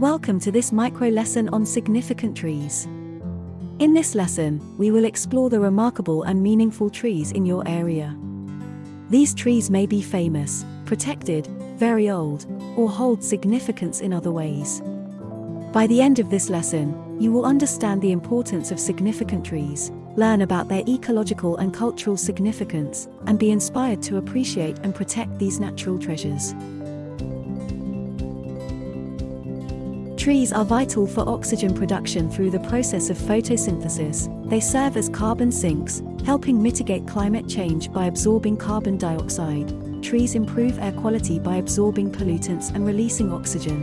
Welcome to this micro-lesson on significant trees. In this lesson, we will explore the remarkable and meaningful trees in your area. These trees may be famous, protected, very old, or hold significance in other ways. By the end of this lesson, you will understand the importance of significant trees, learn about their ecological and cultural significance, and be inspired to appreciate and protect these natural treasures. Trees are vital for oxygen production through the process of photosynthesis. They serve as carbon sinks, helping mitigate climate change by absorbing carbon dioxide. Trees improve air quality by absorbing pollutants and releasing oxygen.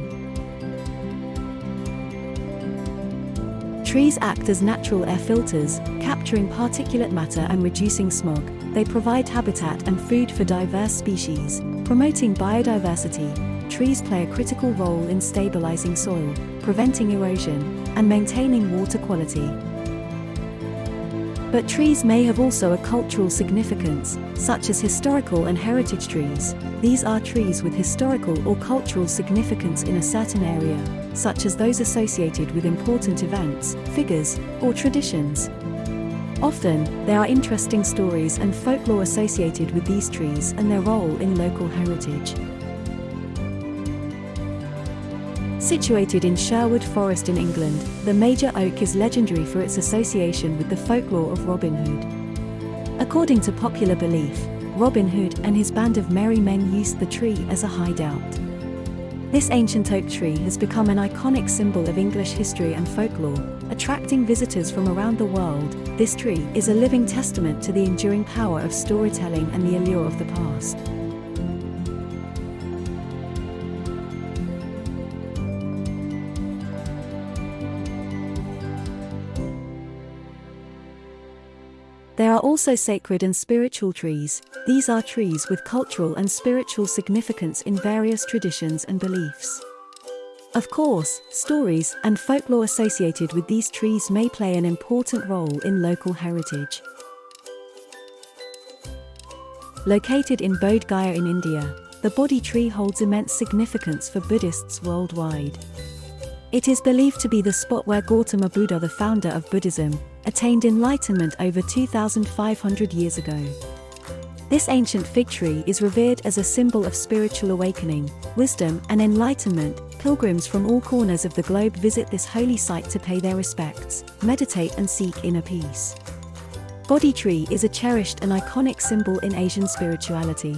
Trees act as natural air filters, capturing particulate matter and reducing smog. They provide habitat and food for diverse species, promoting biodiversity. Trees play a critical role in stabilizing soil, preventing erosion, and maintaining water quality. But trees may have also a cultural significance, such as historical and heritage trees. These are trees with historical or cultural significance in a certain area, such as those associated with important events, figures, or traditions. Often, there are interesting stories and folklore associated with these trees and their role in local heritage. Situated in Sherwood Forest in England, the major oak is legendary for its association with the folklore of Robin Hood. According to popular belief, Robin Hood and his band of merry men used the tree as a hideout. This ancient oak tree has become an iconic symbol of English history and folklore, attracting visitors from around the world. This tree is a living testament to the enduring power of storytelling and the allure of the past. There are also sacred and spiritual trees. These are trees with cultural and spiritual significance in various traditions and beliefs. Of course, stories and folklore associated with these trees may play an important role in local heritage. Located in Bodh Gaya in India, the Bodhi tree holds immense significance for Buddhists worldwide. It is believed to be the spot where Gautama Buddha, the founder of Buddhism, attained enlightenment over 2,500 years ago. This ancient fig tree is revered as a symbol of spiritual awakening, wisdom, and enlightenment. Pilgrims from all corners of the globe visit this holy site to pay their respects, meditate, and seek inner peace. Bodhi tree is a cherished and iconic symbol in Asian spirituality.